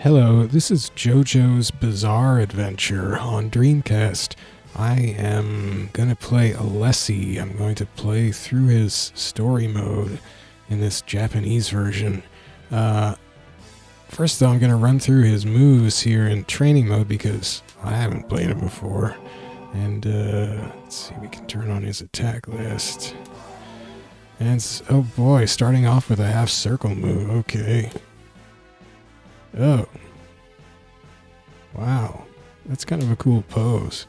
Hello, this is JoJo's Bizarre Adventure on Dreamcast. I am going to play Alessi. I'm going to play through his story mode in this Japanese version. First though, I'm going to run through his moves here in training mode because I haven't played him before. And let's see, we can turn on his attack list. And oh boy, starting off with a half circle move, okay. Oh. Wow. That's kind of a cool pose.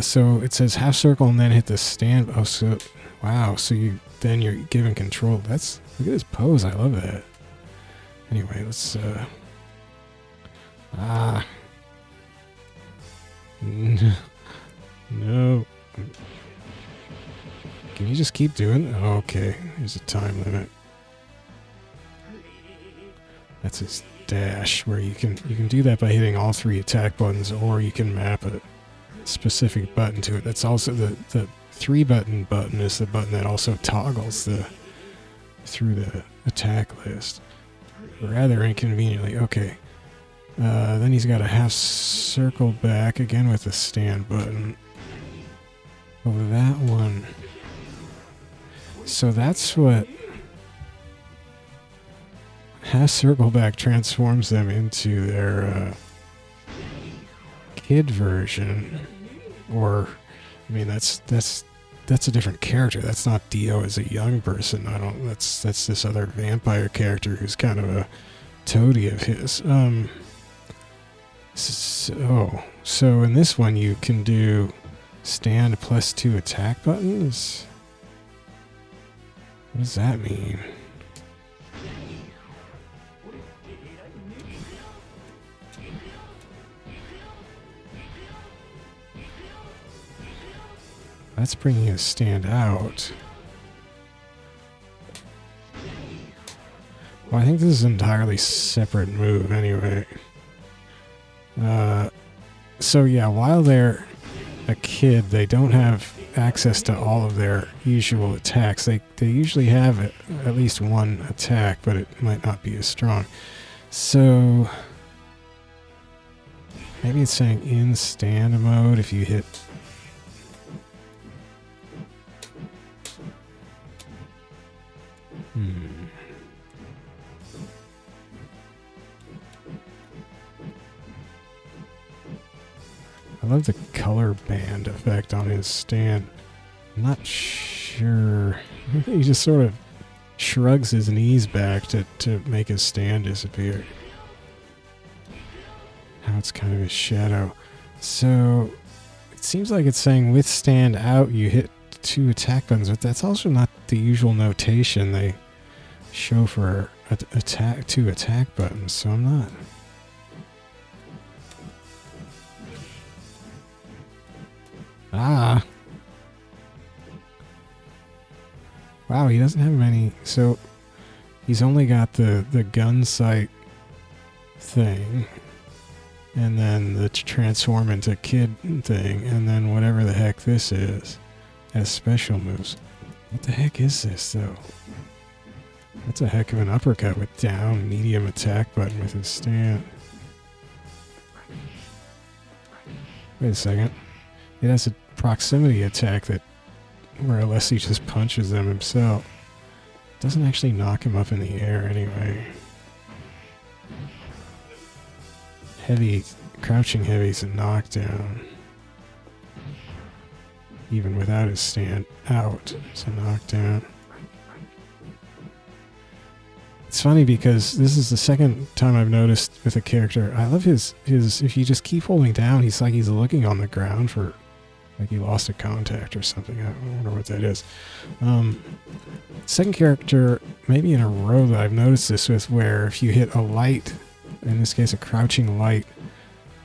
So it says half circle and then hit the stand. Oh, so, wow. So then you're given control. Look at this pose. I love that. Anyway, let's, no. Can you just keep doing it? Oh, okay. There's a time limit. That's his dash, where you can do that by hitting all three attack buttons, or you can map a specific button to it. That's also the 3-button button is the button that also toggles through the attack list. Rather inconveniently. Okay. Then he's got a half circle back again with the stand button. Oh, that one. So that's what half circle back transforms them into their kid version. Or, I mean, that's a different character. That's not Dio as a young person. That's this other vampire character who's kind of a toady of his. So in this one you can do stand plus 2 attack buttons? What does that mean? That's bringing a stand out. Well, I think this is an entirely separate move anyway. So yeah, while they're a kid, they don't have access to all of their usual attacks. They usually have at least one attack, but it might not be as strong. So maybe it's saying in stand mode if you hit... I love the color band effect on his stand. I'm not sure. He just sort of shrugs his knees back to make his stand disappear. Now it's kind of his shadow. So it seems like it's saying with stand out you hit 2 attack buttons, but that's also not the usual notation they show for 2 attack buttons, so I'm not... Ah. Wow, he doesn't have many. So he's only got the gun sight thing, and then the transform into kid thing, and then whatever the heck this is as special moves. What the heck is this though? That's a heck of an uppercut with down medium attack button with his stand. Wait a second. It has a proximity attack where Alessi just punches them himself. Doesn't actually knock him up in the air anyway. Crouching heavy's a knockdown. Even without his stand out, it's a knockdown. It's funny because this is the second time I've noticed with a character. I love his if you just keep holding down, he's like he's looking on the ground for... like he lost a contact or something. I wonder what that is. Second character, maybe in a row that I've noticed this with, where if you hit a light, in this case a crouching light,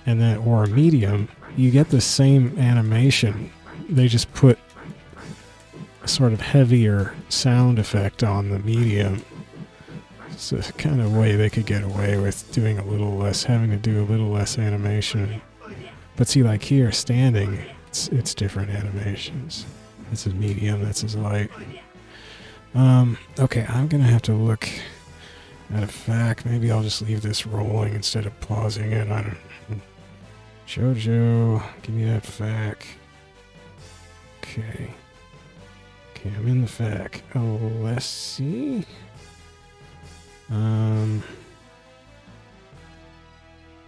and then or a medium, you get the same animation. They just put a sort of heavier sound effect on the medium. It's a kind of way they could get away with doing a little less, having to do a little less animation. But see, like here, standing, it's different animations. This is medium, that's his light. Okay, I'm gonna have to look Out of fact, maybe I'll just leave this rolling instead of pausing it. I don't know. Jojo, give me that fact. Okay. Okay, I'm in the fact. Oh, let's see.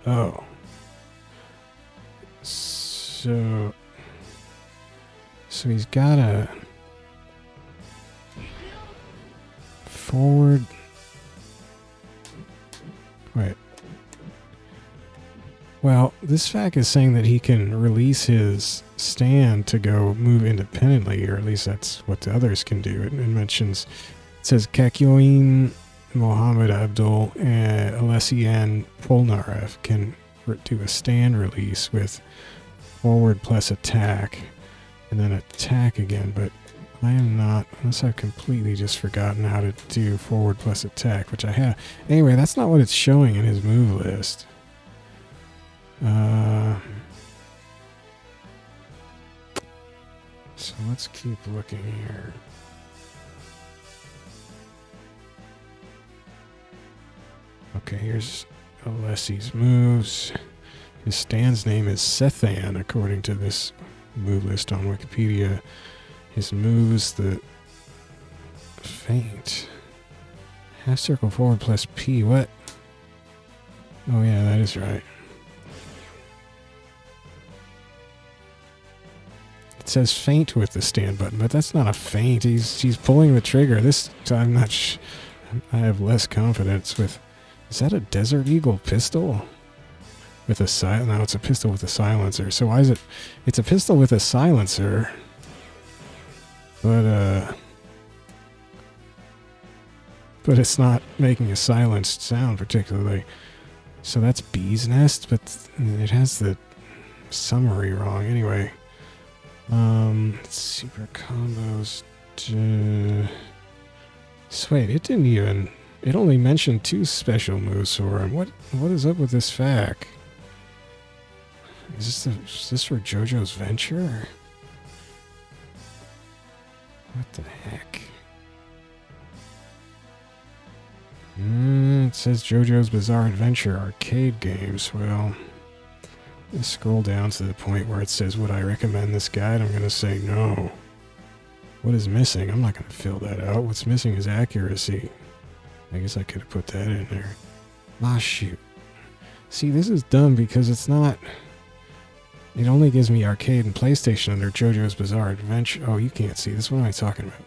Oh. So he's got a forward. Wait. Well, this fact is saying that he can release his stand to go move independently, or at least that's what the others can do. It mentions, it says Kakyoin, Mohammed Abdul, and Alessian Polnareff can do a stand release with forward plus attack, and then attack again, but I am not, unless I've completely just forgotten how to do forward plus attack, which I have. Anyway, that's not what it's showing in his move list. So let's keep looking here. Okay, here's Alessi's moves. His stand's name is Sethan, according to this move list on Wikipedia. His moves, the feint. Half circle forward plus P. What? Oh yeah, that is right. It says feint with the stand button, but that's not a feint. He's pulling the trigger. This time, I have less confidence with. Is that a Desert Eagle pistol? With a no, it's a pistol with a silencer. So why is it? It's a pistol with a silencer, but it's not making a silenced sound particularly. So that's Bee's Nest, but it has the summary wrong. Anyway, super combos. So wait, it didn't even. It only mentioned 2 special moves for him. What is up with this fact? Is this for JoJo's Venture? What the heck? It says JoJo's Bizarre Adventure arcade games. Well, let's scroll down to the point where it says, would I recommend this guide? I'm going to say no. What is missing? I'm not going to fill that out. What's missing is accuracy. I guess I could have put that in there. Ah, shoot. See, this is dumb because it's not... It only gives me arcade and PlayStation under JoJo's Bizarre Adventure. Oh, you can't see this. What am I talking about?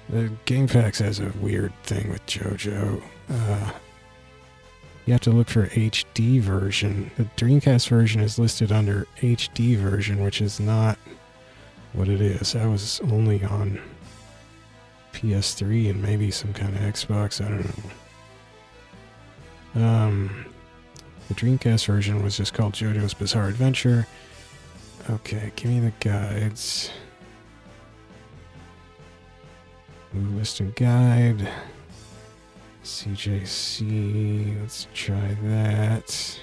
The GameFAQs has a weird thing with JoJo. You have to look for HD version. The Dreamcast version is listed under HD version, which is not what it is. That was only on PS3 and maybe some kind of Xbox. I don't know. The Dreamcast version was just called JoJo's Bizarre Adventure. Okay, give me the guides. Move list and guide. CJC. Let's try that.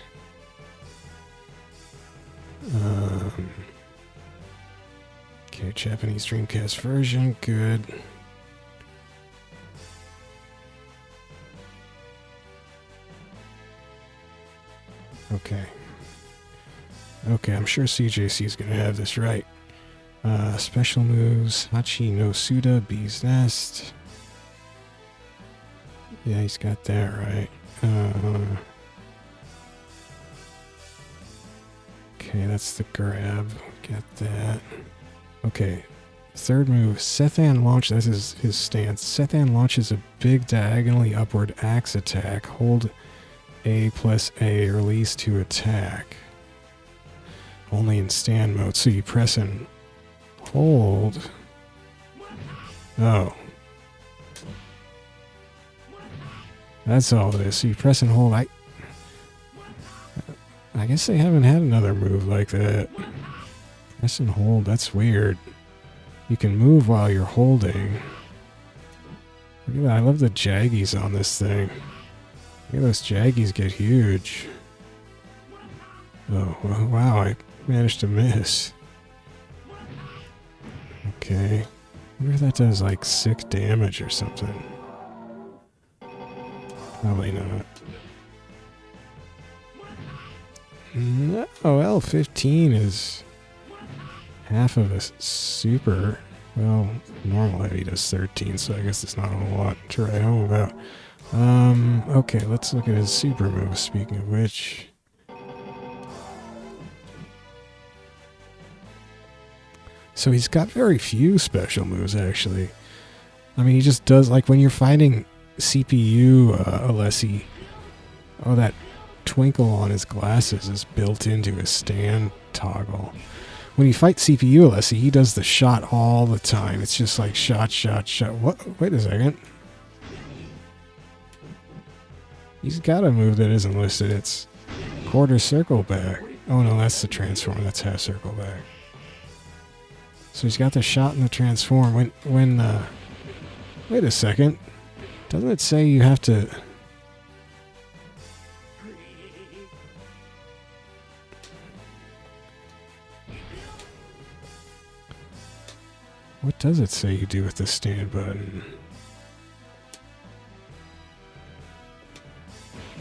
Okay, Japanese Dreamcast version. Good. Okay. Okay, I'm sure CJC is going to have this right. Special moves. Hachi no Suda, Bee's Nest. Yeah, he's got that right. Okay, that's the grab. Get that. Okay. Third move. Sethan launches. That's his stance. Sethan launches a big diagonally upward axe attack. Hold A plus A, release to attack. Only in stand mode. So you press and hold. Oh. That's all it is. So you press and hold. I guess they haven't had another move like that. Press and hold. That's weird. You can move while you're holding. Look at that. I love the jaggies on this thing. Look at those jaggies get huge. Oh, wow. I managed to miss. Okay. I wonder if that does like 6 damage or something. Probably not. No, L15 is half of a super. Well, normal heavy does 13, so I guess it's not a whole lot to write home about. Okay, let's look at his super moves, speaking of which. So he's got very few special moves, actually. I mean, he just does, like, when you're fighting CPU Alessi, oh, that twinkle on his glasses is built into his stand toggle. When you fight CPU Alessi, he does the shot all the time. It's just like shot, shot, shot. What? Wait a second. He's got a move that isn't listed. It's quarter circle back. Oh no, that's the transform. That's half circle back. So he's got the shot and the transform. Wait a second. Doesn't it say you have to... What does it say you do with the stand button?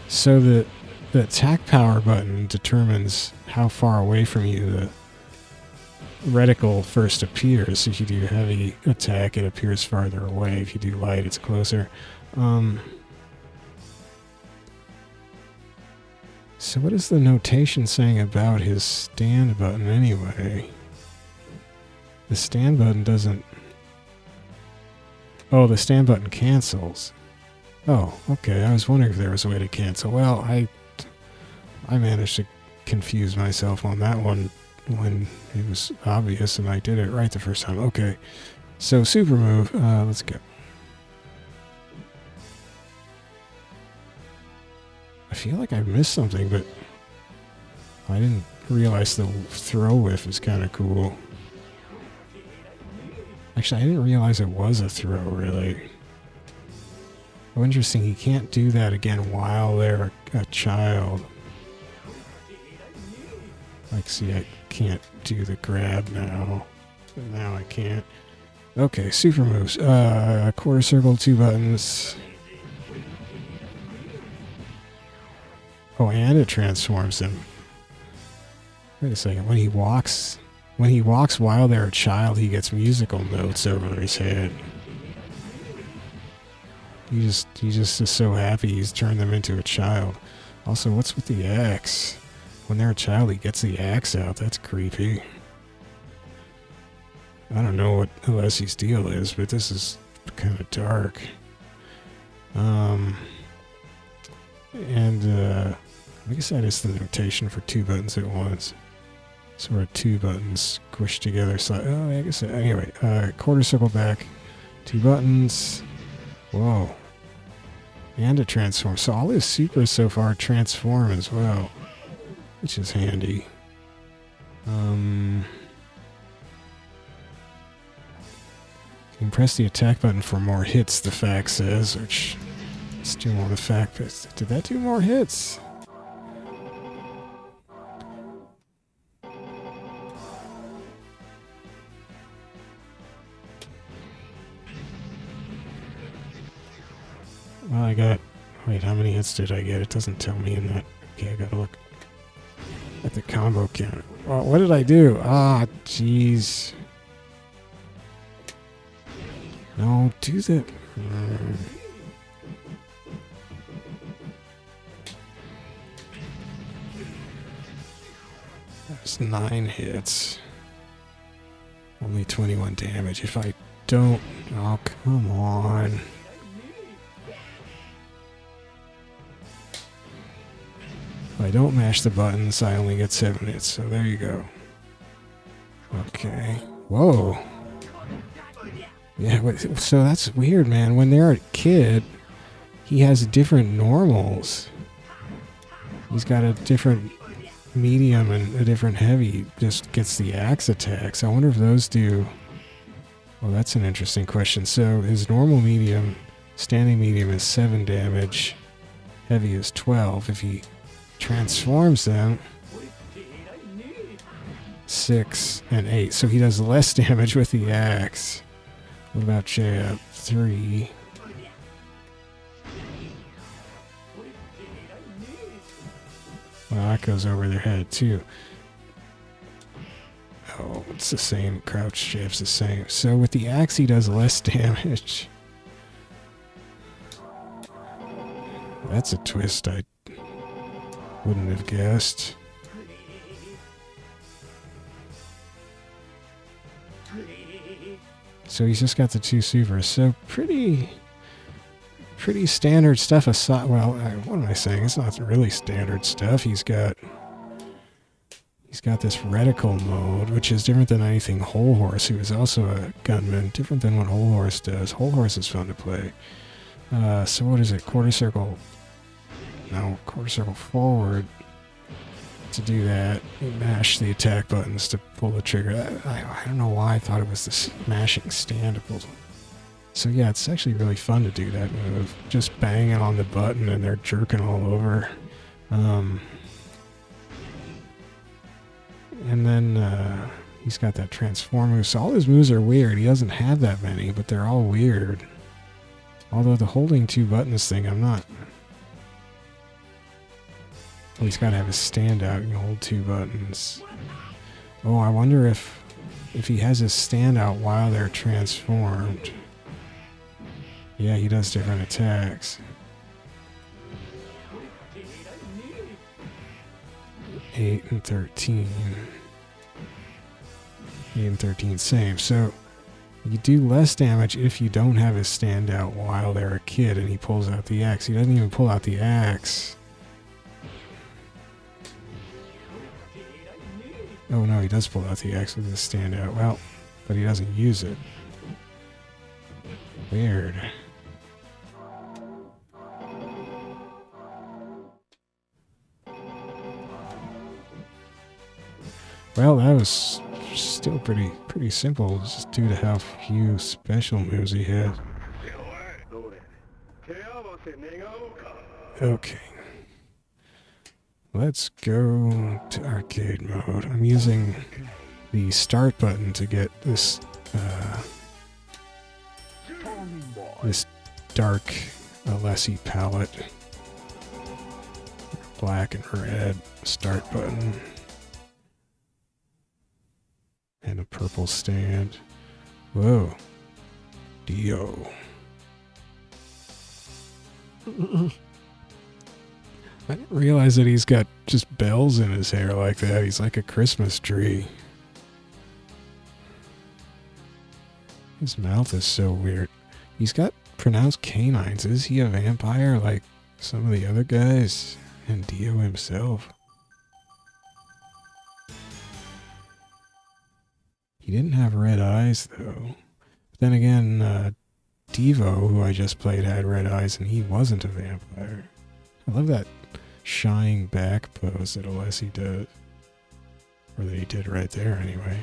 So the attack power button determines how far away from you the reticle first appears. If you do heavy attack, it appears farther away. If you do light, it's closer. So what is the notation saying about his stand button anyway? The stand button doesn't... Oh, the stand button cancels. Oh, okay. I was wondering if there was a way to cancel. Well, I managed to confuse myself on that one when it was obvious, and I did it right the first time. Okay. So, super move. Let's go. I feel like I missed something, but I didn't realize the throw whiff is kind of cool. Actually, I didn't realize it was a throw, really. Oh, interesting. He can't do that again while they're a child. Like, see, I can't do the grab now. But now I can't. Okay, super moves. Quarter circle, 2 buttons. Oh, and it transforms him. Wait a second. When he walks while they're a child, he gets musical notes over his head. He just is so happy he's turned them into a child. Also, what's with the axe? When they're a child, he gets the axe out. That's creepy. I don't know what Alessi's deal is, but this is kind of dark. I guess that is the notation for 2 buttons at once. So we're 2 buttons squished together. So, I guess, anyway, quarter circle back, 2 buttons. Whoa. And a transform. So all his supers so far transform as well, which is handy. You can press the attack button for more hits, the fact says, which let's do more of the fact. Did that do more hits? Well, I got... Wait, how many hits did I get? It doesn't tell me in that. Okay, I gotta look at the combo count. Well, what did I do? Ah, jeez. No, do the... That's 9 hits. Only 21 damage. If I don't... Oh, come on. If I don't mash the buttons, I only get 7 hits, so there you go. Okay. Whoa. Yeah, so that's weird, man. When they're a kid, he has different normals. He's got a different medium and a different heavy. Just gets the axe attacks. I wonder if those do... Well, that's an interesting question. So his normal medium, standing medium is 7 damage. Heavy is 12. If he transforms them, 6 and 8. So he does less damage with the axe. What about Jab? 3. Well, that goes over their head, too. Oh, it's the same. Crouch shift's the same. So with the axe, he does less damage. That's a twist I wouldn't have guessed. So he's just got the 2 supers. So pretty standard stuff aside. Well, what am I saying? It's not really standard stuff. He's got this reticle mode, which is different than anything Whole Horse, who is also a gunman. Different than what Whole Horse does. Whole Horse is fun to play. So what is it? Quarter circle forward. To do that, you mash the attack buttons to pull the trigger. I don't know why I thought it was the mashing stand to pull. So yeah, it's actually really fun to do that move. Just banging on the button and they're jerking all over. And then he's got that transform move. So all his moves are weird. He doesn't have that many, but they're all weird. Although the holding 2 buttons thing, I'm not... Oh, he's got to have his standout. You can hold 2 buttons. Oh, I wonder if he has his standout while they're transformed. Yeah, he does different attacks. 8 and 13. 8 and 13, same. So you do less damage if you don't have his standout while they're a kid and he pulls out the axe. He doesn't even pull out the axe. Oh no, he does pull out the axe with his standout. Well, but he doesn't use it. Weird. Well, that was still pretty simple, just due to how few special moves he had. Okay. Let's go to arcade mode. I'm using the start button to get this this dark Alessi palette. Black and red start button. And a purple stand. Whoa. Dio. I didn't realize that he's got just bells in his hair like that. He's like a Christmas tree. His mouth is so weird. He's got pronounced canines. Is he a vampire like some of the other guys? And Dio himself? He didn't have red eyes, though. But then again, Devo, who I just played, had red eyes, and he wasn't a vampire. I love that shying back pose that Alessi does. Or that he did right there, anyway.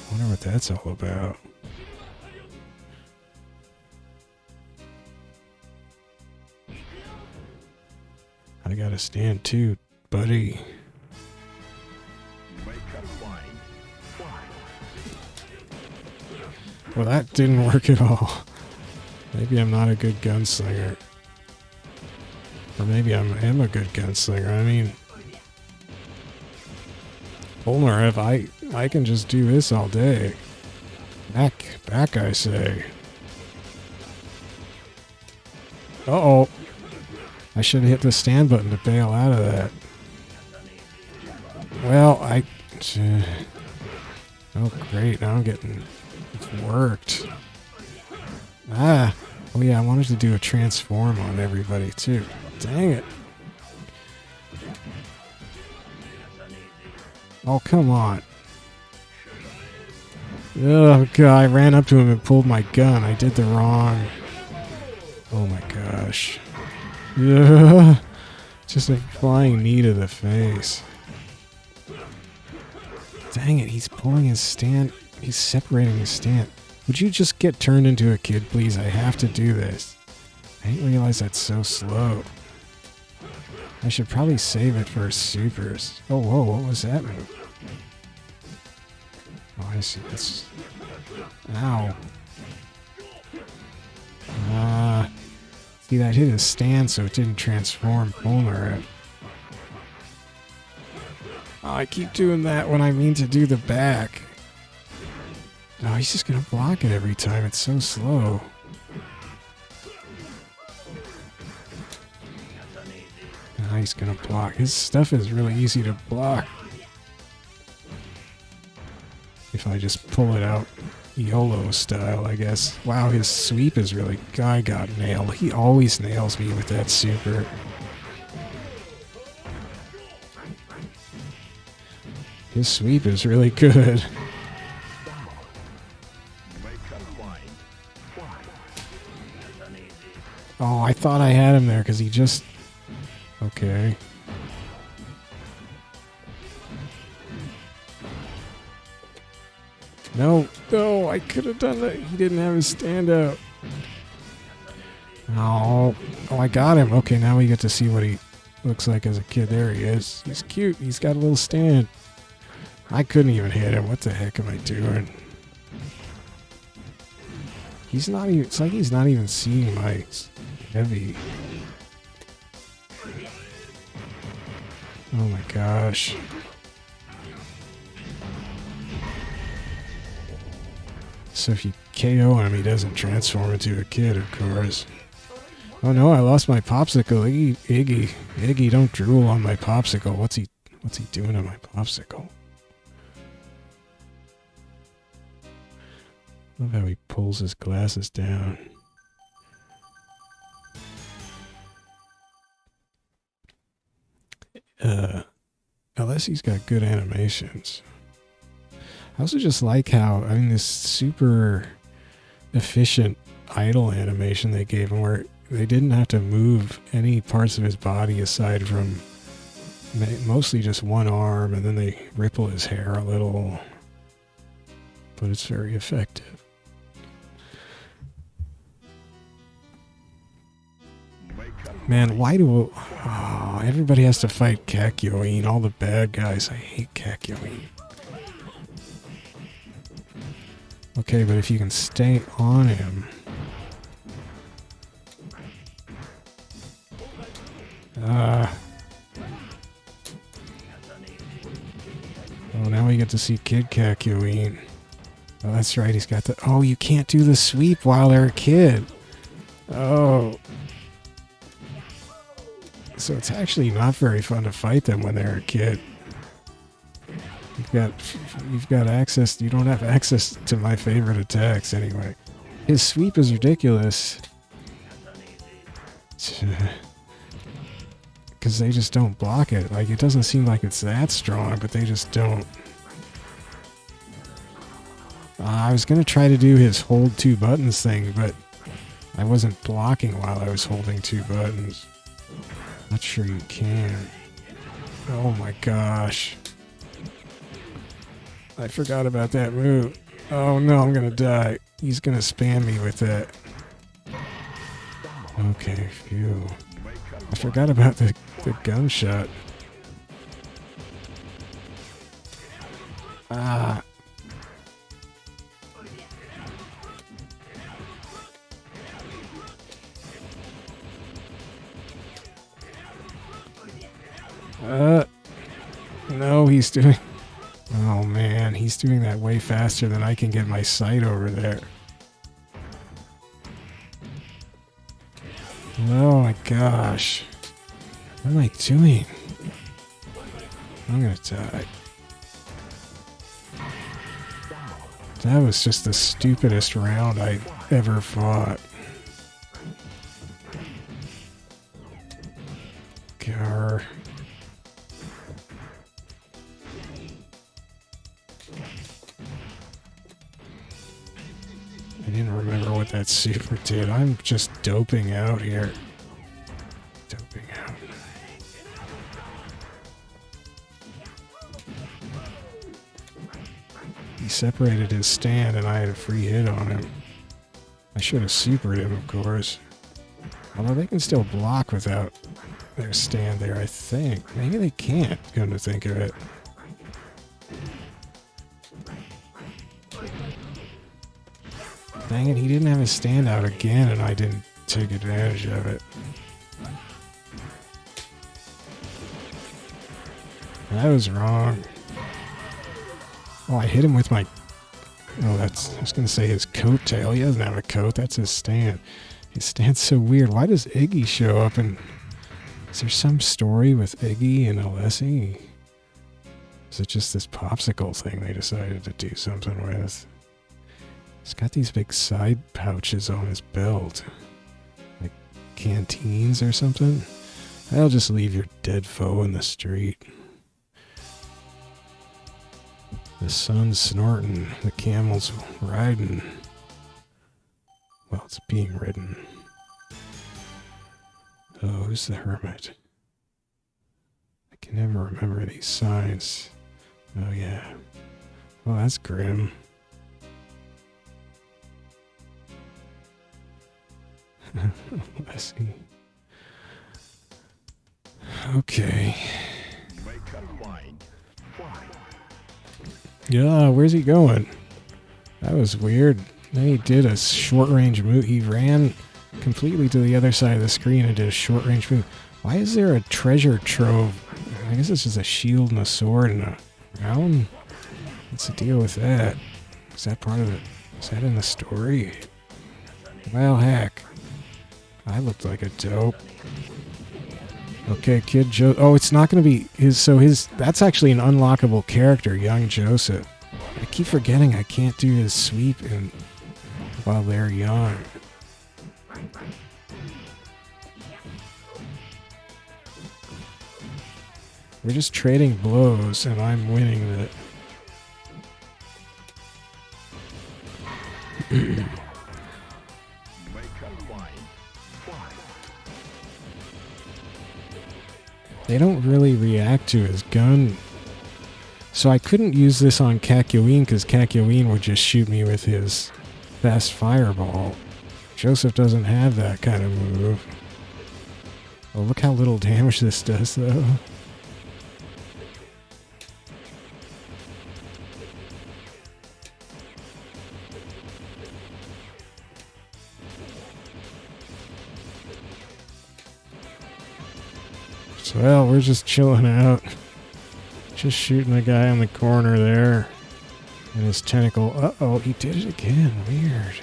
I wonder what that's all about. I gotta stand too, buddy. Well, that didn't work at all. Maybe I'm not a good gunslinger. Or maybe I am a good gunslinger. I mean, Polnareff, I can just do this all day. Back, I say. Uh-oh. I should have hit the stand button to bail out of that. Well, oh, great. Now I'm getting... It's worked. Ah. Oh, yeah, I wanted to do a transform on everybody, too. Dang it. Oh, come on. Oh, God. I ran up to him and pulled my gun. I did the wrong... Oh, my gosh. Yeah. Just a flying knee to the face. Dang it, he's pulling his stand. He's separating his stand. Would you just get turned into a kid, please? I have to do this. I didn't realize that's so slow. I should probably save it for supers. Oh, whoa, what was that move? Oh, I see. That's... Ow. See, that hit his stand so it didn't transform Polnareff. Oh, I keep doing that when I mean to do the back. Oh, he's just gonna block it every time. It's so slow. Now he's gonna block. His stuff is really easy to block. If I just pull it out YOLO style, I guess. Wow, his sweep is really... I got nailed. He always nails me with that super. His sweep is really good. Oh, I thought I had him there because he just... Okay. No, no, I could have done that. He didn't have his stand out. Oh, I got him. Okay, now we get to see what he looks like as a kid. There he is. He's cute. He's got a little stand. I couldn't even hit him. What the heck am I doing? He's not even... It's like he's not even seeing my heavy. Oh my gosh. So if you KO him, he doesn't transform into a kid, of course. Oh no, I lost my popsicle. Iggy, don't drool on my popsicle. What's he doing to my popsicle? Love how he pulls his glasses down. Unless he's got good animations. I also just like how, I mean, this super efficient idle animation they gave him where they didn't have to move any parts of his body aside from mostly just one arm, and then they ripple his hair a little. But it's very effective. Man, why do... Oh, everybody has to fight Kakyoin. All the bad guys. I hate Kakyoin. Okay, but if you can stay on him... Oh, now we get to see Kid Kakyoin. Oh, that's right, he's got the... Oh, you can't do the sweep while they're a kid. Oh... So it's actually not very fun to fight them when they're a kid. You've got access. You don't have access to my favorite attacks anyway. His sweep is ridiculous. Because they just don't block it. Like, it doesn't seem like it's that strong, but they just don't. I was going to try to do his hold two buttons thing, but I wasn't blocking while I was holding two buttons. Not sure you can. Oh my gosh. I forgot about that move. Oh no, I'm gonna die. He's gonna spam me with that. Okay, phew. I forgot about the gunshot. Ah. No, he's doing... Oh man, he's doing that way faster than I can get my sight over there. Oh my gosh. What am I doing? I'm gonna die. That was just the stupidest round I ever fought. Grr. I didn't remember what that super did. I'm just doping out here. Doping out. He separated his stand and I had a free hit on him. I should have supered him, of course. Although they can still block without their stand there, I think. Maybe they can't, come to think of it. Dang it, he didn't have his stand out again and I didn't take advantage of it. That was wrong. Oh, I hit him with my... Oh, that's... I was going to say his coat tail. He doesn't have a coat. That's his stand. His stand's so weird. Why does Iggy show up? And is there some story with Iggy and Alessi? Is it just this popsicle thing they decided to do something with? He's got these big side pouches on his belt. Like canteens or something. I'll just leave your dead foe in the street. The sun's snorting, the camel's riding. Well, it's being ridden. Oh, who's the hermit? I can never remember these signs. Oh, yeah. Oh, that's grim. Let's see. Okay. Yeah, where's he going? That was weird. Then he did a short-range move. He ran completely to the other side of the screen and did a short-range move. Why is there a treasure trove? I guess it's just a shield and a sword and a crown. What's the deal with that? Is that part of it? Is that in the story? Well, heck. I looked like a dope. Okay, Kid Joe. Oh, it's not going to be his. So his. That's actually an unlockable character, young Joseph. I keep forgetting I can't do his sweep while they're young. We're just trading blows, and I'm winning the. They don't really react to his gun. So I couldn't use this on Kakyoin because Kakyoin would just shoot me with his fast fireball. Joseph doesn't have that kind of move. Oh, look how little damage this does, though. Well, we're just chilling out. Just shooting the guy in the corner there. And his tentacle. Uh-oh, he did it again. Weird.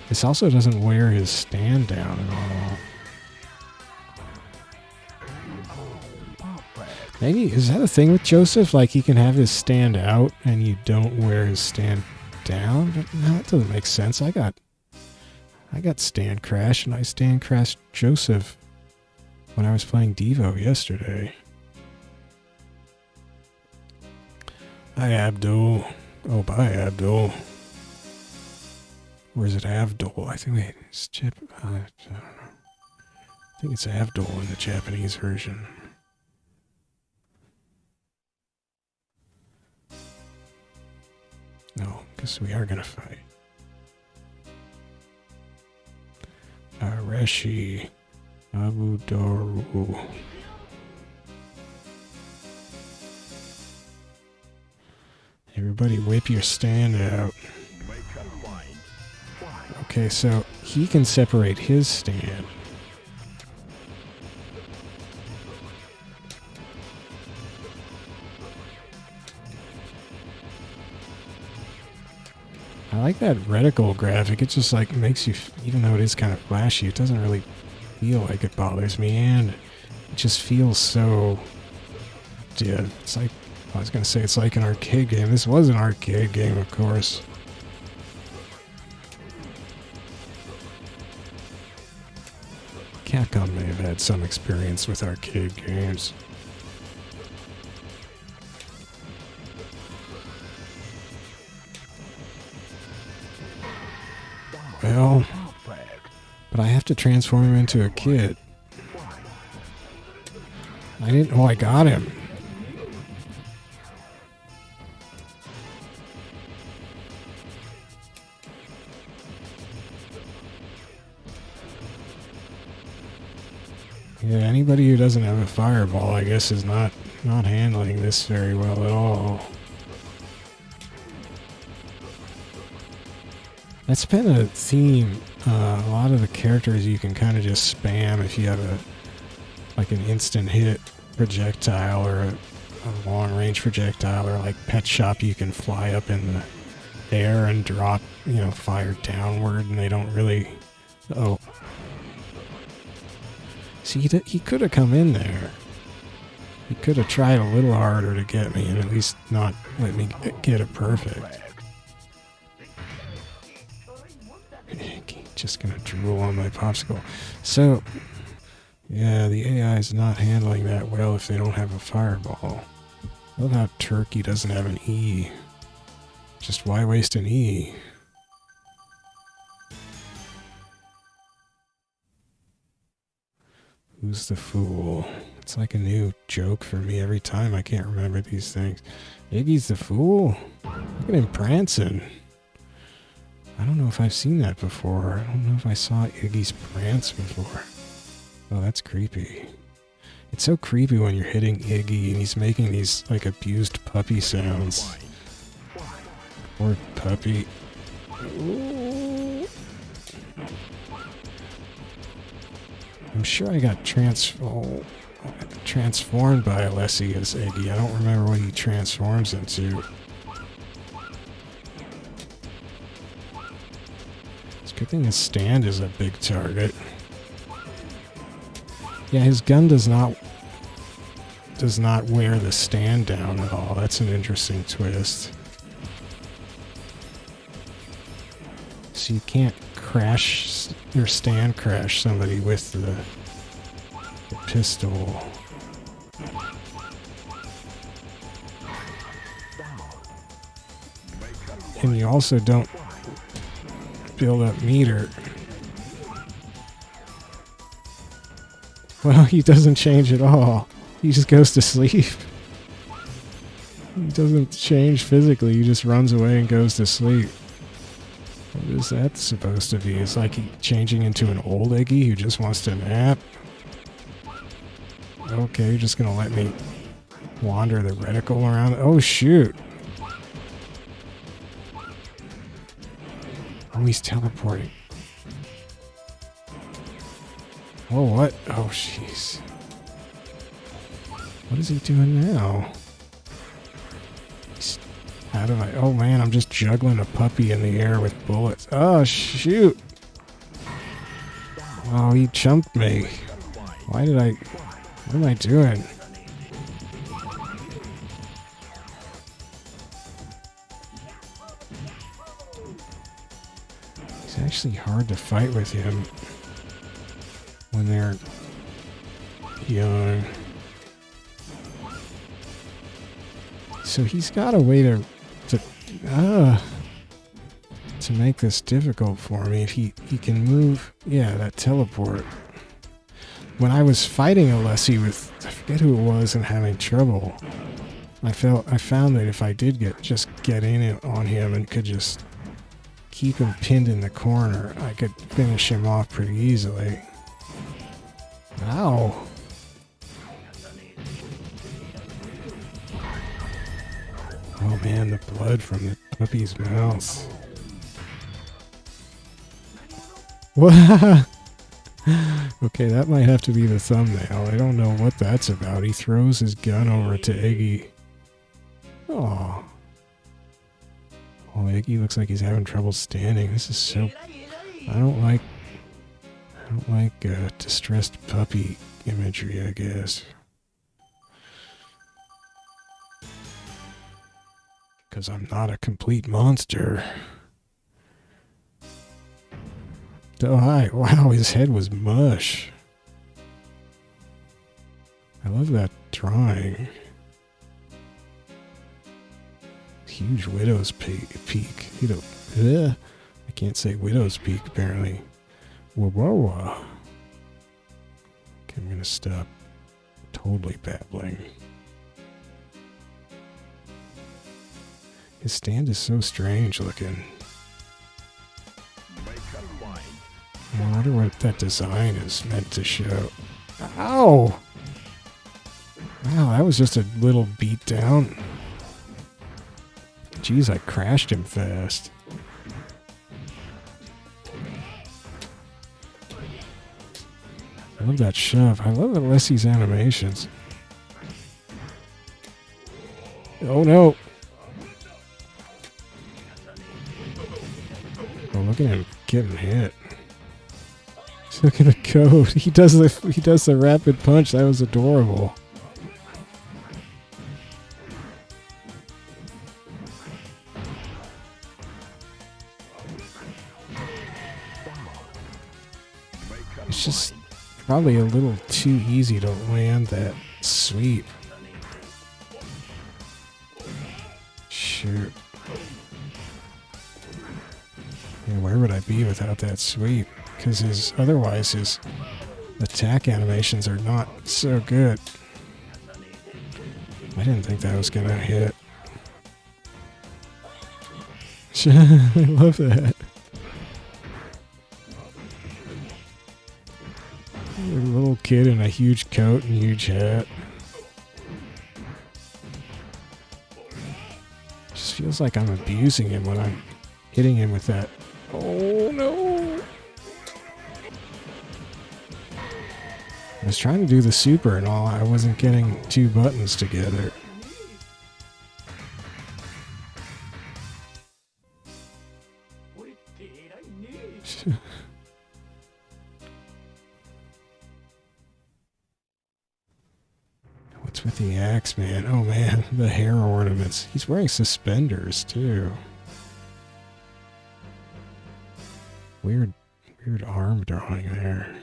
This also doesn't wear his stand down at all. Maybe, is that a thing with Joseph? Like, he can have his stand out and you don't wear his stand down? But no, that doesn't make sense. I got stand crash, and I stand crashed Joseph when I was playing Devo yesterday. Hi, Abdul. Oh, bye, Abdul. Or is it Avdol? I think it's I don't know. I think it's Avdol in the Japanese version. No, because we are going to fight. Areshi Abudaru. Everybody whip your stand out. Okay, so he can separate his stand. I like that reticle graphic. It just like makes you, even though it is kind of flashy, it doesn't really feel like it bothers me, and it just feels so, yeah, it's like, I was going to say it's like an arcade game. This was an arcade game, of course. Capcom may have had some experience with arcade games. Well, but I have to transform him into a kid. I didn't. Oh, I got him. Yeah, anybody who doesn't have a fireball, I guess, is not not handling this very well at all. That's been a theme. A lot of the characters you can kind of just spam if you have like an instant hit projectile or a long range projectile, or like Pet Shop, you can fly up in the air and drop, fire downward, and they don't really. Oh, see, he could have come in there. He could have tried a little harder to get me, and at least not let me get it perfect. Just gonna drool on my popsicle. So, yeah, the AI is not handling that well if they don't have a fireball. I love how Turkey doesn't have an E. Just why waste an E? Who's the fool? It's like a new joke for me every time. I can't remember these things. Iggy's the fool? Look at him prancing. I don't know if I've seen that before. I don't know if I saw Iggy's prance before. Oh, that's creepy. It's so creepy when you're hitting Iggy and he's making these, like, abused puppy sounds. Poor puppy. Ooh. I'm sure I got transformed by Alessi as Iggy. I don't remember what he transforms into. It's a good thing his stand is a big target. Yeah, his gun does not wear the stand down at all. That's an interesting twist. So you can't crash or stand crash somebody with the pistol. And you also don't build up meter. Well, he doesn't change at all. He just goes to sleep. He doesn't change physically. He just runs away and goes to sleep. What is that supposed to be? It's like he changing into an old Iggy who just wants to nap. Okay, you're just gonna let me wander the reticle around. Oh, shoot. Oh, he's teleporting. Oh, what? Oh, jeez. What is he doing now? How do I... Oh, man, I'm just juggling a puppy in the air with bullets. Oh, shoot. Oh, he chumped me. Why did I... What am I doing? It's actually hard to fight with him when they're young. So he's got a way to make this difficult for me. If he can move, yeah, that teleport. When I was fighting Alessi with, I forget who it was, and having trouble, I found that if I did get in on him and could just keep him pinned in the corner, I could finish him off pretty easily. Ow. Oh man, the blood from the puppy's mouth. What? Okay, that might have to be the thumbnail. I don't know what that's about. He throws his gun over to Iggy. Oh. Oh, Iggy looks like he's having trouble standing. This is so... I don't like distressed puppy imagery, I guess. Because I'm not a complete monster. Oh, hi. Wow, his head was mush. I love that drawing. Huge widow's peak. I can't say widow's peak, apparently. Whoa. Okay, I'm gonna stop totally babbling. His stand is so strange looking. I wonder what that design is meant to show. Ow! Wow, that was just a little beat down. Jeez, I crashed him fast. I love that shove. I love Alessi's animations. Oh no! Oh, look at him getting hit. Look at the code. He does the rapid punch. That was adorable. It's just probably a little too easy to land that sweep. Shoot. Yeah, where would I be without that sweep? Because otherwise his attack animations are not so good. I didn't think that was gonna hit. I love that. A little kid in a huge coat and huge hat. Just feels like I'm abusing him when I'm hitting him with that. Oh no! I was trying to do the super and all. I wasn't getting two buttons together. What's with the axe, man? Oh man, the hair ornaments. He's wearing suspenders too. Weird arm drawing there.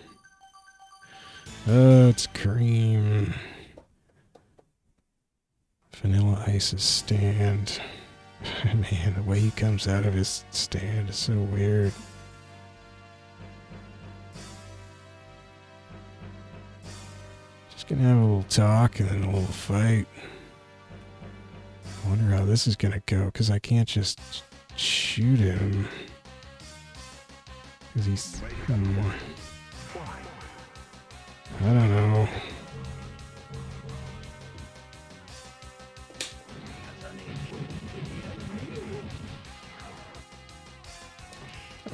Oh, it's cream. Vanilla Ice's stand. Man, the way he comes out of his stand is so weird. Just gonna have a little talk and then a little fight. I wonder how this is gonna go, because I can't just shoot him. Because he's... I don't know.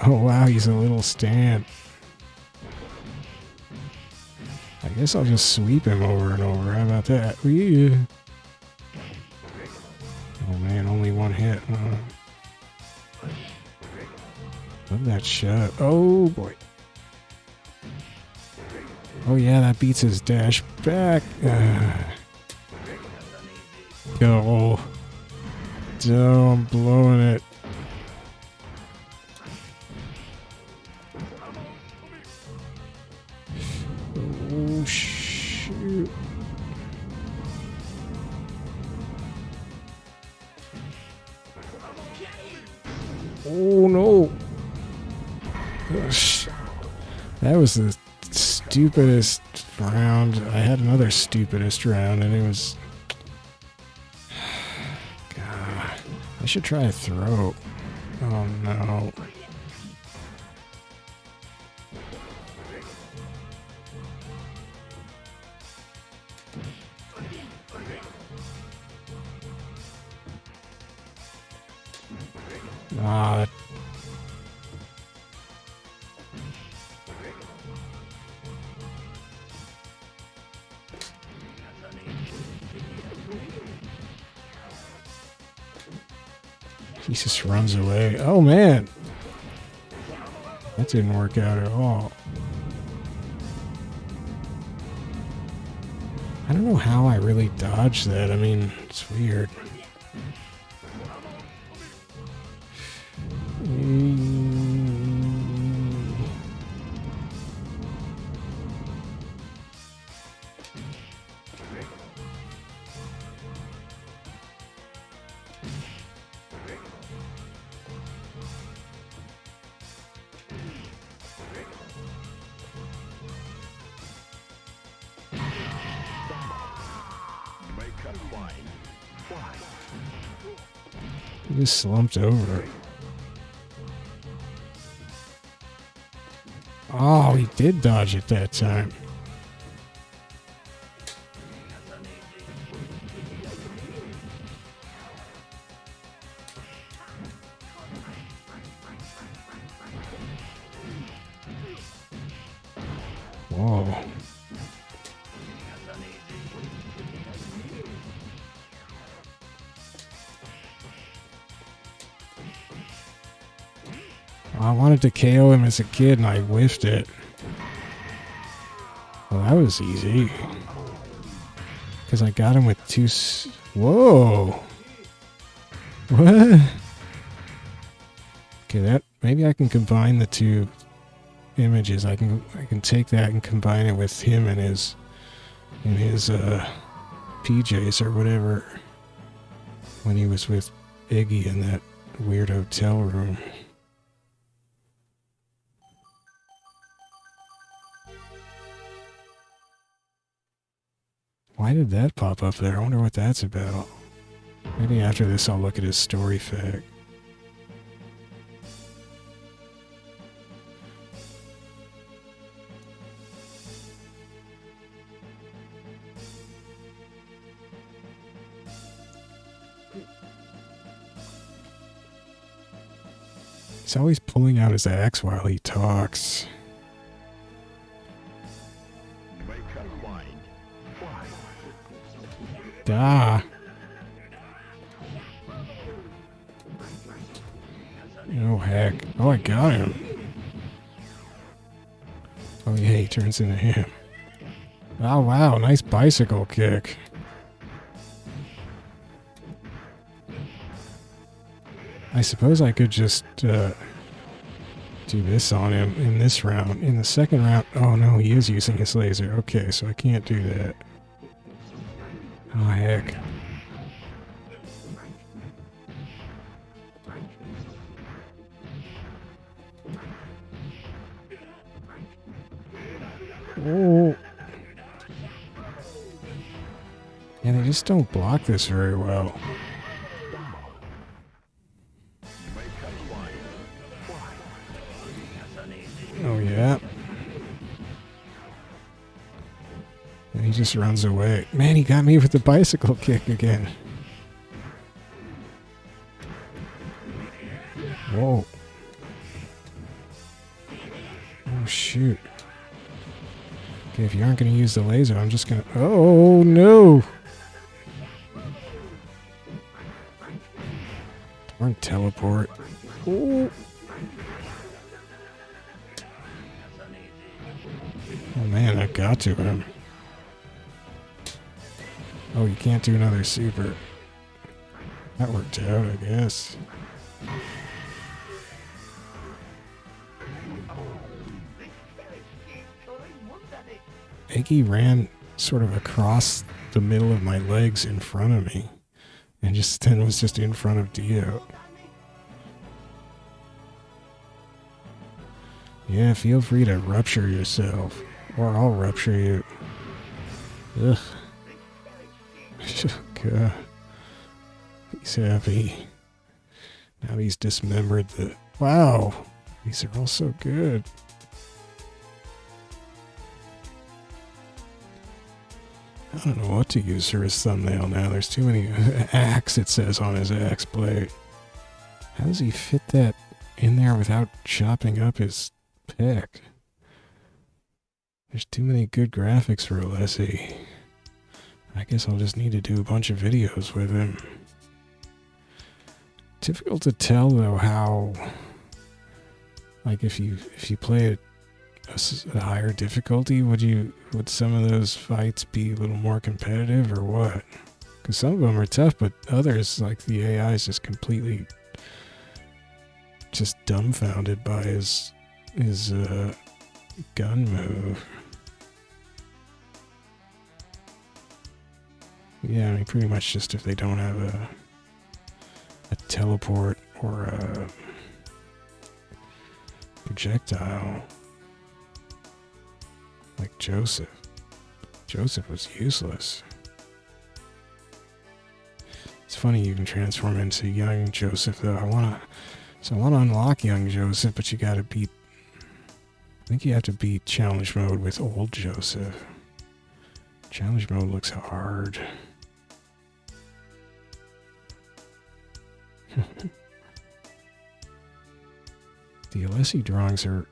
Oh wow, he's a little stand. I guess I'll just sweep him over and over. How about that? Yeah. Oh man, only one hit. Love that shot. Oh boy. Oh yeah, that beats his dash back. Go. Oh, I'm blowing it. Oh shoot. Oh no. Gosh. That was the stupidest round. I had another stupidest round and it was... God. I should try a throw. Oh no. Ah, he just runs away. Oh man, that didn't work out at all. I don't know how I really dodged that. I mean, it's weird. He just slumped over. Oh, he did dodge it that time. Whoa. I wanted to KO him as a kid and I whiffed it. Well, that was easy. Because I got him with two... Whoa! What? Okay, that... Maybe I can combine the two images. I can take that and combine it with him and his PJs or whatever when he was with Iggy in that weird hotel room. Why did that pop up there? I wonder what that's about. Maybe after this I'll look at his story fact. He's always pulling out his axe while he talks. Ah. Oh, heck. Oh, I got him. Oh, yeah, he turns into him. Oh, wow. Nice bicycle kick. I suppose I could just do this on him in this round. In the second round... Oh, no, he is using his laser. Okay, so I can't do that. Oh, heck. Oh. Yeah, they just don't block this very well. Oh, yeah. And he just runs away. Man, he got me with the bicycle kick again. Whoa. Oh, shoot. Okay, if you aren't going to use the laser, I'm just going to... Oh, no! Darn teleport. Oh. Oh, man, I got to him. Oh, you can't do another super. That worked out, I guess. Iggy ran sort of across the middle of my legs in front of me. And just then was just in front of Dio. Yeah, feel free to rupture yourself. Or I'll rupture you. Ugh. God. He's happy. Now he's dismembered the... Wow! These are all so good. I don't know what to use for his thumbnail now. There's too many... Axe, it says on his axe blade. How does he fit that in there without chopping up his pick? There's too many good graphics for Alessi. I guess I'll just need to do a bunch of videos with him. Difficult to tell, though, how... Like, if you play a higher difficulty, would some of those fights be a little more competitive, or what? Because some of them are tough, but others, like the AI, is just completely just dumbfounded by his gun move. Yeah, I mean, pretty much just if they don't have a teleport or a projectile. Like Joseph. Joseph was useless. It's funny you can transform into young Joseph, though. I want to unlock young Joseph, but you gotta beat... I think you have to beat challenge mode with old Joseph. Challenge mode looks hard. The Alessi drawings are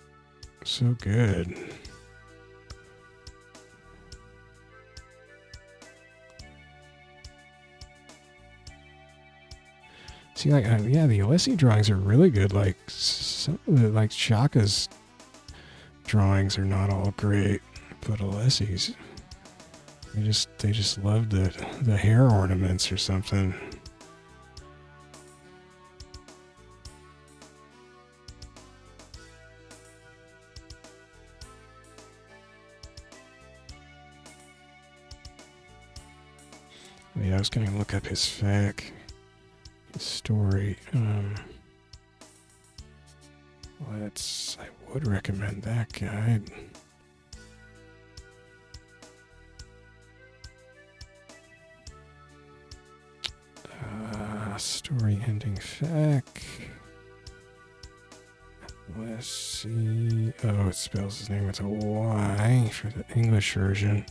so good. See, like, yeah, the Alessi drawings are really good. Like, some of the, like, Shaka's drawings are not all great, but Alessi's, they just love the hair ornaments or something. Yeah, I was gonna look up his FAQ, his story. I would recommend that guide. Story ending FAQ. Let's see. Oh, it spells his name with a Y for the English version.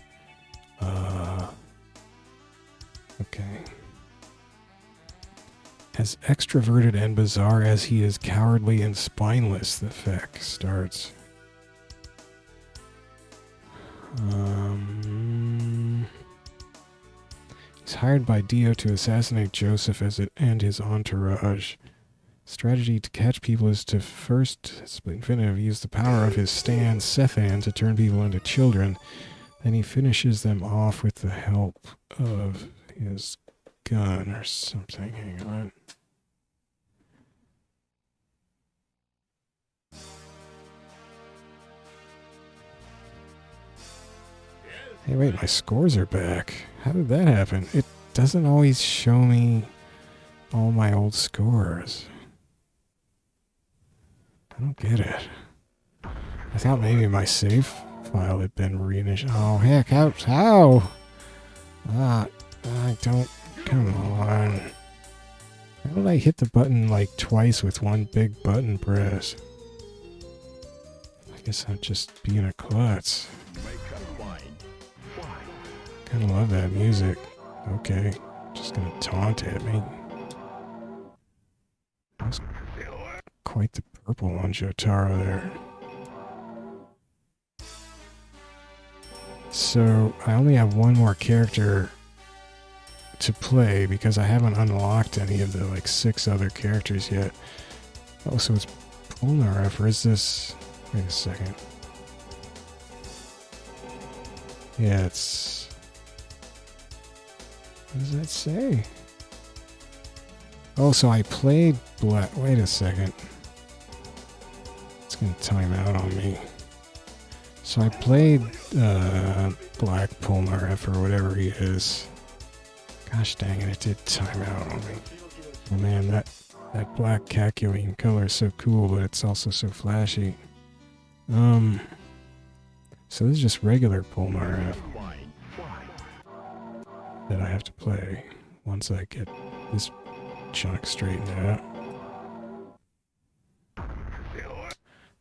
Okay. As extroverted and bizarre as he is cowardly and spineless, the FAQ starts. He's hired by Dio to assassinate Joseph and his entourage. Strategy to catch people is to first, Infinitive, use the power of his stand, Cephan, to turn people into children. Then he finishes them off with the help of his gun or something. Hang on. Hey, wait, my scores are back. How did that happen? It doesn't always show me all my old scores. I don't get it. I thought maybe my save file had been reinitiated. Oh, heck, how? I don't... Come on. How did I hit the button like twice with one big button press? I guess I'm just being a klutz. Kinda love that music. Okay. Just gonna taunt at me. That's quite the purple on Jotaro there. So, I only have one more character to play because I haven't unlocked any of the like 6 other characters yet. Oh, so it's Polnareff, or is this... Wait a second. Yeah, it's... What does that say? Oh, so I played Black... Wait a second. It's gonna time out on me. So I played Black Polnareff, or whatever he is. Gosh dang it, it did time out on me. Oh man, that black Kakyoin color is so cool, but it's also so flashy. So this is just regular Polnareff that I have to play once I get this chunk straightened out.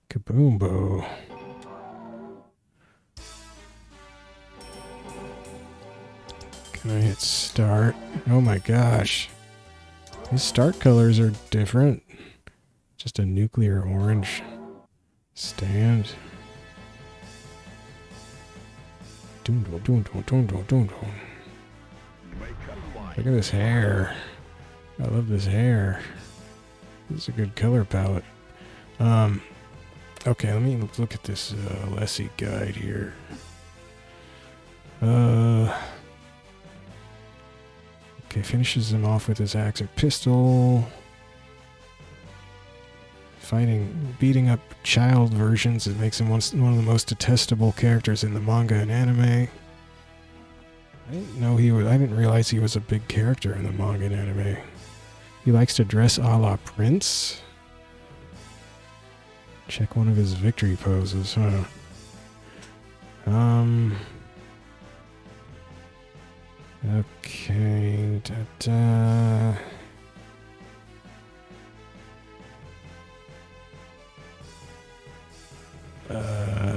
Kaboombo. Can I hit start? Oh my gosh. These start colors are different. Just a nuclear orange stand. Look at this hair. I love this hair. This is a good color palette. Okay, let me look at this Alessi guide here. Okay, finishes him off with his axe or pistol. Beating up child versions. It makes him one of the most detestable characters in the manga and anime. I didn't realize he was a big character in the manga and anime. He likes to dress a la Prince. Check one of his victory poses, huh? Okay,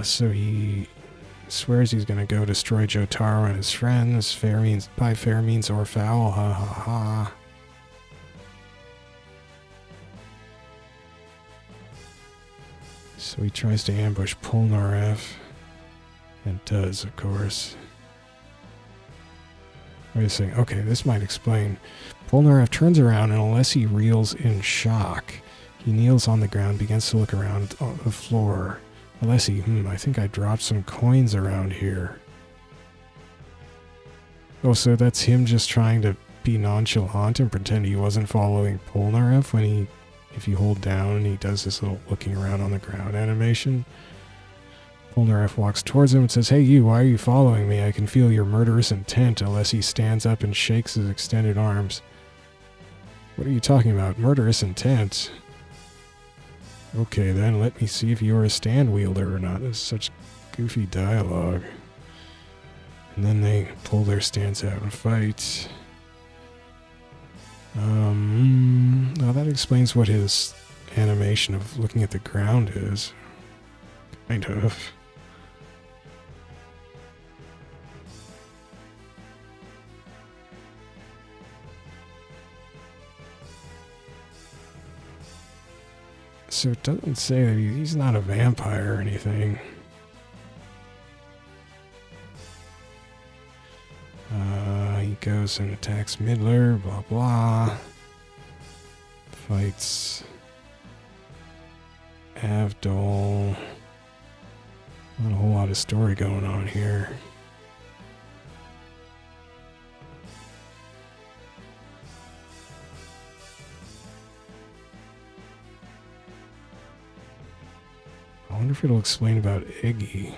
so he swears he's gonna go destroy Jotaro and his friends. By fair means or foul, ha ha ha. So he tries to ambush Polnareff, and does, of course. Wait a second. Okay, this might explain. Polnareff turns around and Alessi reels in shock. He kneels on the ground, begins to look around on the floor. Alessi, I think I dropped some coins around here. Oh, so that's him just trying to be nonchalant and pretend he wasn't following Polnareff when if you hold down and he does this little looking around on the ground animation. Polnareff walks towards him and says, "Hey you, why are you following me? I can feel your murderous intent." Alessi stands up and shakes his extended arms. "What are you talking about? Murderous intent?" "Okay then, let me see if you're a stand wielder or not." This is such goofy dialogue. And then they pull their stands out and fight. Well, that explains what his animation of looking at the ground is. Kind of. So it doesn't say that he's not a vampire or anything. He goes and attacks Midler, blah blah. Fights Avdol. Not a whole lot of story going on here. I wonder if it'll explain about Iggy.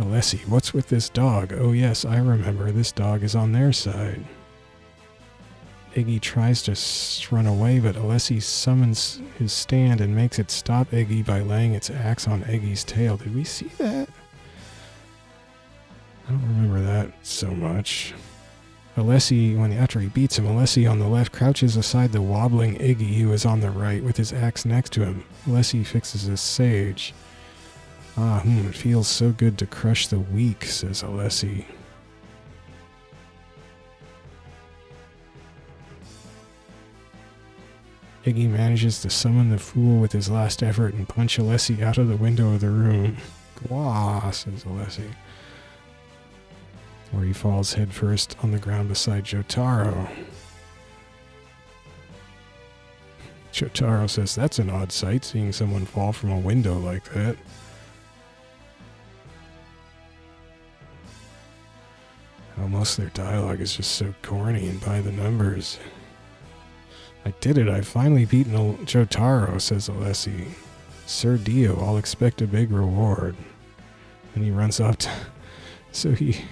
Alessi, what's with this dog? Oh yes, I remember. This dog is on their side. Iggy tries to run away, but Alessi summons his stand and makes it stop Iggy by laying its axe on Iggy's tail. Did we see that? I don't remember that so much. Alessi, after he beats him, Alessi on the left crouches aside the wobbling Iggy, who is on the right, with his axe next to him. Alessi fixes his sage. It feels so good to crush the weak, says Alessi. Iggy manages to summon the fool with his last effort and punch Alessi out of the window of the room. Gwah, says Alessi. Where he falls headfirst on the ground beside Jotaro. Jotaro says, "That's an odd sight, seeing someone fall from a window like that." Most of their dialogue is just so corny and by the numbers. "I did it. I've finally beaten Jotaro," says Alessi. "Sir Dio, I'll expect a big reward." And he runs off to... So he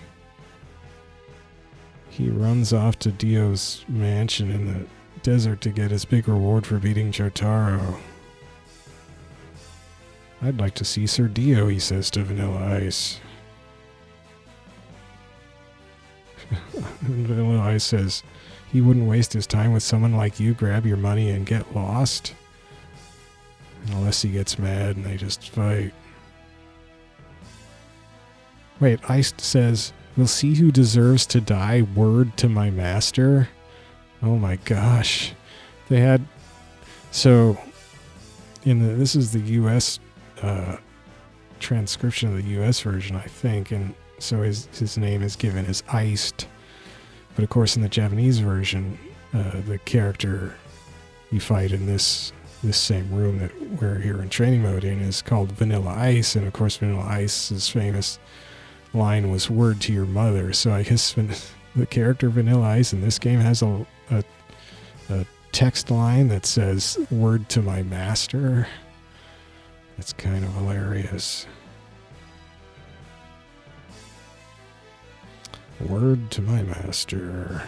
runs off to Dio's mansion in the desert to get his big reward for beating Jotaro. "I'd like to see Sir Dio," he says to Vanilla Ice. Vanilla Ice says he wouldn't waste his time with someone like you, grab your money and get lost. Unless he gets mad and they just fight. Wait, Ice says, "We'll see who deserves to die, word to my master." Oh my gosh. They had... So, this is the US transcription of the US version, I think, and so his name is given as Iced. But of course in the Japanese version, the character you fight in this same room that we're here in training mode in is called Vanilla Ice, and of course Vanilla Ice's famous line was "word to your mother." So I guess the character Vanilla Ice in this game has a text line that says "word to my master." That's kind of hilarious. "Word to my master."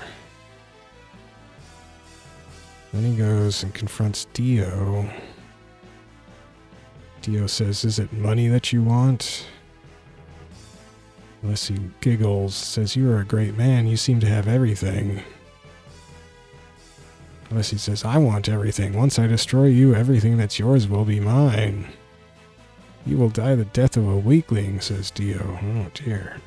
Then he goes and confronts Dio. Dio says, "Is it money that you want?" Alessi giggles, says, "You are a great man. You seem to have everything." Alessi says, "I want everything. Once I destroy you, everything that's yours will be mine." "You will die the death of a weakling," says Dio. Oh dear.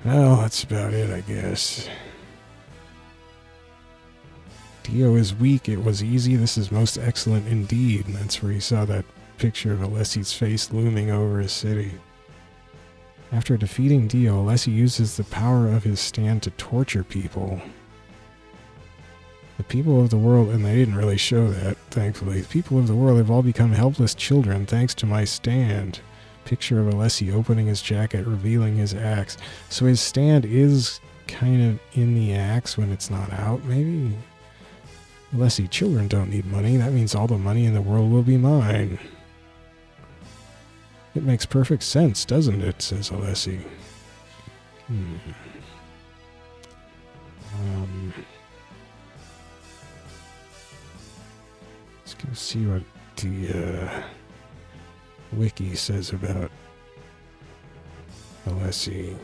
Well, that's about it, I guess. Dio is weak. It was easy. This is most excellent indeed. And that's where he saw that picture of Alessi's face looming over his city. After defeating Dio, Alessi uses the power of his stand to torture people. The people of the world, and they didn't really show that, thankfully. The people of the world have all become helpless children thanks to my stand. Picture of Alessi opening his jacket, revealing his axe. So his stand is kind of in the axe when it's not out, maybe? Alessi, children don't need money. That means all the money in the world will be mine. It makes perfect sense, doesn't it? Says Alessi. Let's go see what the wiki says about Alessi.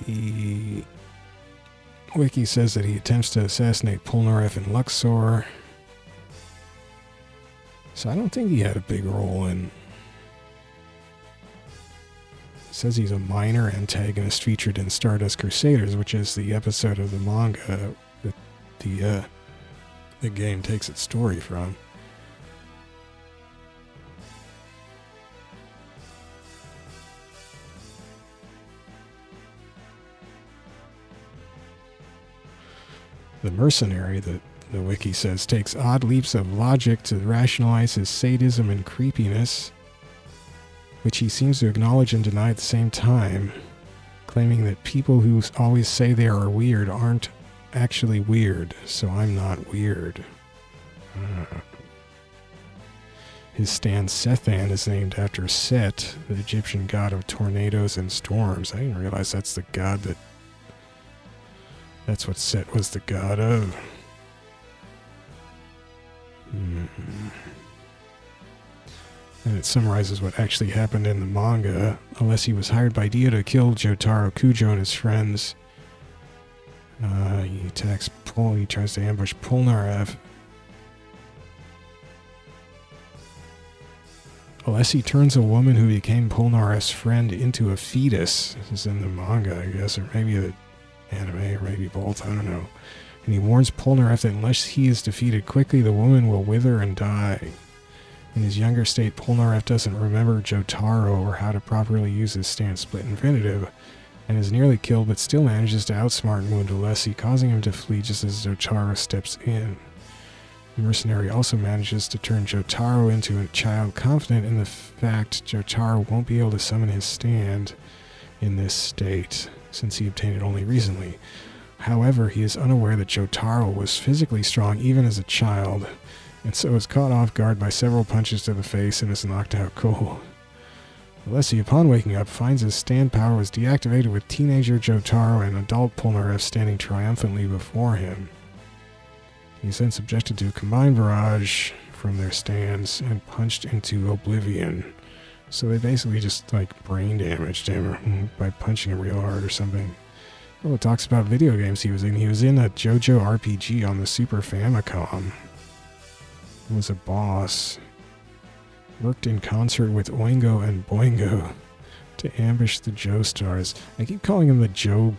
The wiki says that he attempts to assassinate Polnareff in Luxor. So I don't think he had a big role in... It says he's a minor antagonist featured in Stardust Crusaders, which is the episode of the manga that the game takes its story from. The mercenary, the wiki says, takes odd leaps of logic to rationalize his sadism and creepiness, which he seems to acknowledge and deny at the same time, claiming that people who always say they are weird aren't actually weird, so I'm not weird. His stand Sethan is named after Set, the Egyptian god of tornadoes and storms. I didn't realize that's the god that... That's what Set was the god of. And it summarizes what actually happened in the manga. Alessi was hired by Dio to kill Jotaro Kujo and his friends. He attacks he tries to ambush Polnareff. Alessi turns a woman who became Polnareff's friend into a fetus. This is in the manga, I guess, or maybe the anime, or maybe both, I don't know. And he warns Polnareff that unless he is defeated quickly, the woman will wither and die. In his younger state, Polnareff doesn't remember Jotaro or how to properly use his stand split infinitive, and is nearly killed but still manages to outsmart and wound Alessi, causing him to flee just as Jotaro steps in. The mercenary also manages to turn Jotaro into a child confident in the fact Jotaro won't be able to summon his stand in this state, since he obtained it only recently. However, he is unaware that Jotaro was physically strong even as a child, and so is caught off guard by several punches to the face and is knocked out cold. Alessi, upon waking up, finds his stand power was deactivated with teenager Jotaro and adult Polnareff standing triumphantly before him. He is then subjected to a combined barrage from their stands and punched into oblivion. So they basically just, like, brain damaged him by punching him real hard or something. Oh, it talks about video games he was in. He was in a JoJo RPG on the Super Famicom. He was a boss. Worked in concert with Oingo and Boingo to ambush the Joestars. I keep calling them the Joe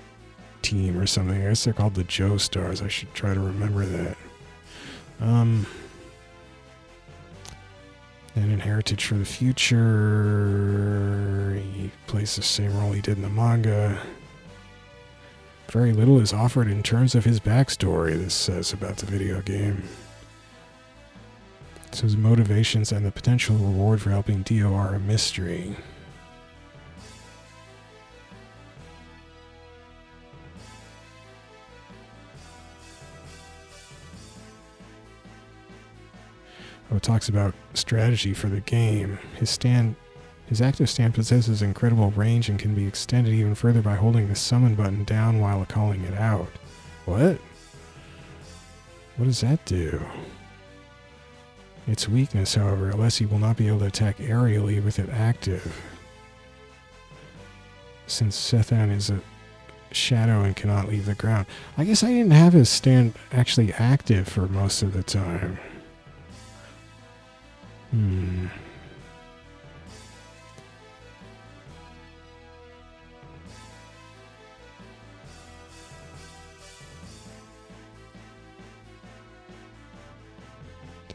team or something. I guess they're called the Joestars. I should try to remember that. And in Heritage for the Future, he plays the same role he did in the manga. Very little is offered in terms of his backstory, this says about the video game. So his motivations and the potential reward for helping Dio are a mystery. Oh, it talks about strategy for the game. His active stand possesses incredible range and can be extended even further by holding the summon button down while calling it out. What? What does that do? Its weakness, however, Alessi will not be able to attack aerially with it active, since Sethan is a shadow and cannot leave the ground. I guess I didn't have his stand actually active for most of the time.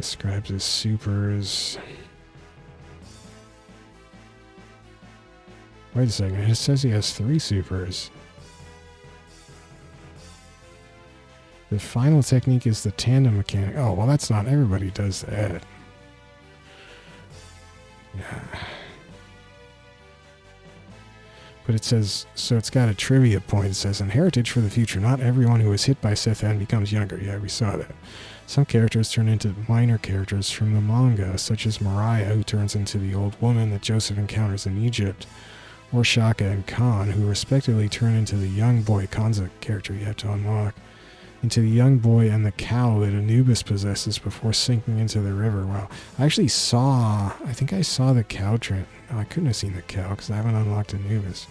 Describes his supers. Wait a second, it says he has 3 supers. The final technique is the tandem mechanic. Oh, well, that's not everybody does that. Yeah. But it says, so it's got a trivia point. It says, in Heritage for the Future, not everyone who was hit by Sethan becomes younger. Yeah, we saw that. Some characters turn into minor characters from the manga, such as Mariah, who turns into the old woman that Joseph encounters in Egypt, or Shaka and Khan, who respectively turn into the young boy, Khan's a character you have to unlock, into the young boy and the cow that Anubis possesses before sinking into the river. Wow. I think I saw the cow trend. Oh, I couldn't have seen the cow because I haven't unlocked Anubis.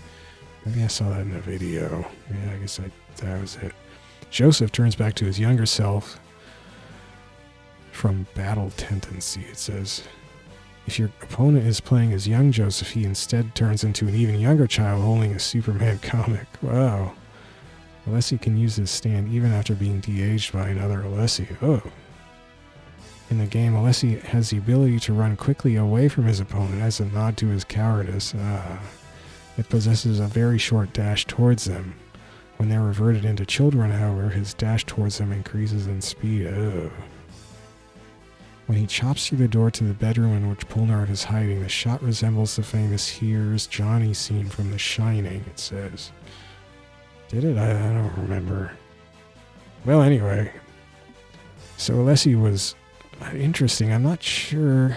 Maybe I saw that in a video. Yeah, I guess that was it. Joseph turns back to his younger self from battle tendency, it says. If your opponent is playing as young Joseph, he instead turns into an even younger child holding a Superman comic. Wow. Alessi can use his stand even after being de-aged by another Alessi. Oh. In the game, Alessi has the ability to run quickly away from his opponent as a nod to his cowardice. It possesses a very short dash towards them. When they're reverted into children, however, his dash towards them increases in speed. Oh. When he chops through the door to the bedroom in which Polnareff is hiding, the shot resembles the famous Here's Johnny scene from The Shining, it says. Did it? I don't remember. Well, anyway. So Alessi was interesting. I'm not sure.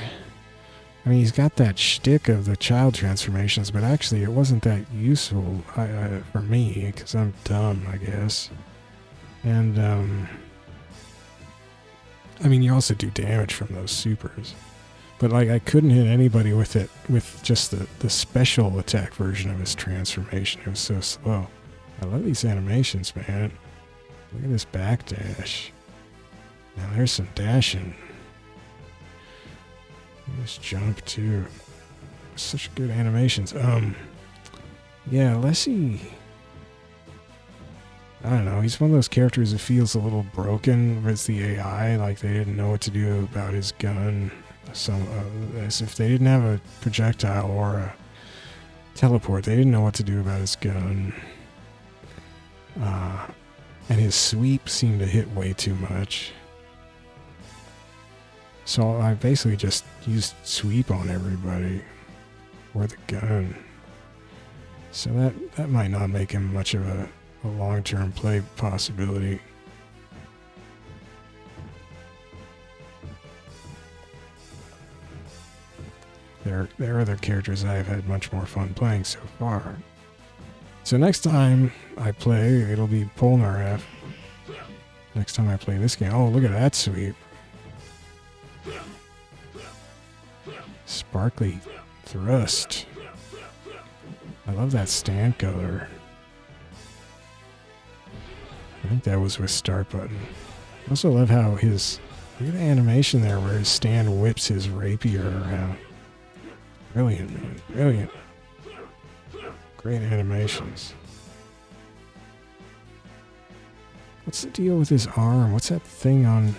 I mean, he's got that shtick of the child transformations, but actually it wasn't that useful for me, because I'm dumb, I guess. And, I mean, you also do damage from those supers. But, like, I couldn't hit anybody with it, with just the special attack version of his transformation. It was so slow. I love these animations, man. Look at this backdash. Now there's some dashing. This jump too. Such good animations. Yeah, Alessi. I don't know. He's one of those characters that feels a little broken with the AI. Like they didn't know what to do about his gun. As if they didn't have a projectile or a teleport. They didn't know what to do about his gun. And his sweep seemed to hit way too much. So I basically just used sweep on everybody. Or the gun. So that might not make him much of a long-term play possibility. There are other characters I've had much more fun playing so far. So next time I play, it'll be Polnareff. Next time I play this game. Oh, look at that sweep. Sparkly thrust. I love that stand color. I think that was with start button. I also love how look at the animation there where his stand whips his rapier around. Brilliant, man. Brilliant. Great animations. What's the deal with his arm? What's that thing on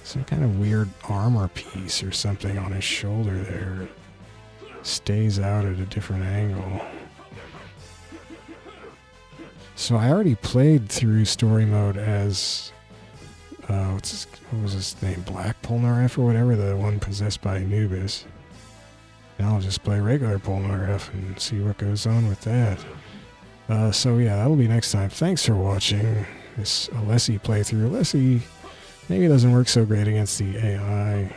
some kind of weird armor piece or something on his shoulder there? It stays out at a different angle. So I already played through story mode as what was his name? Black Polnareff or whatever, the one possessed by Anubis. Now I'll just play regular Polnareff and see what goes on with that. So yeah, that'll be next time. Thanks for watching this Alessi playthrough. Alessi maybe doesn't work so great against the AI.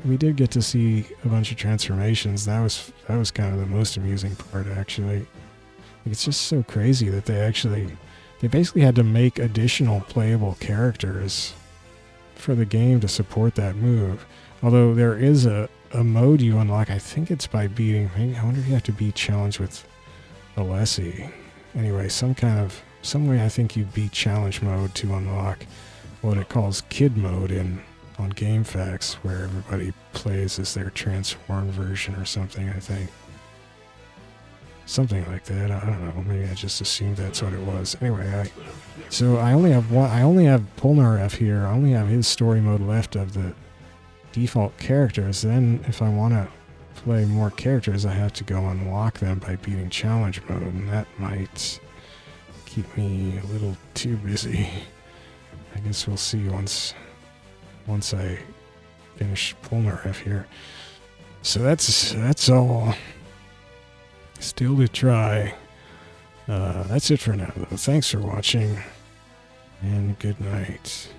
We did get to see a bunch of transformations. That was kind of the most amusing part, actually. It's just so crazy that they basically had to make additional playable characters for the game to support that move. Although there is a mode you unlock, I think it's by beating, maybe I wonder if you have to beat challenge with Alessi. Anyway, some way I think you beat challenge mode to unlock what it calls kid mode on GameFAQs, where everybody plays as their transformed version or something, I think. Something like that. I don't know. Maybe I just assumed that's what it was. Anyway, I only have Polnareff here. I only have his story mode left of the default characters. Then if I want to play more characters, I have to go unlock them by beating challenge mode, and that might keep me a little too busy. I guess we'll see once I finish Polnareff here. So that's all. Still to try. That's it for now, though. Thanks for watching, and good night.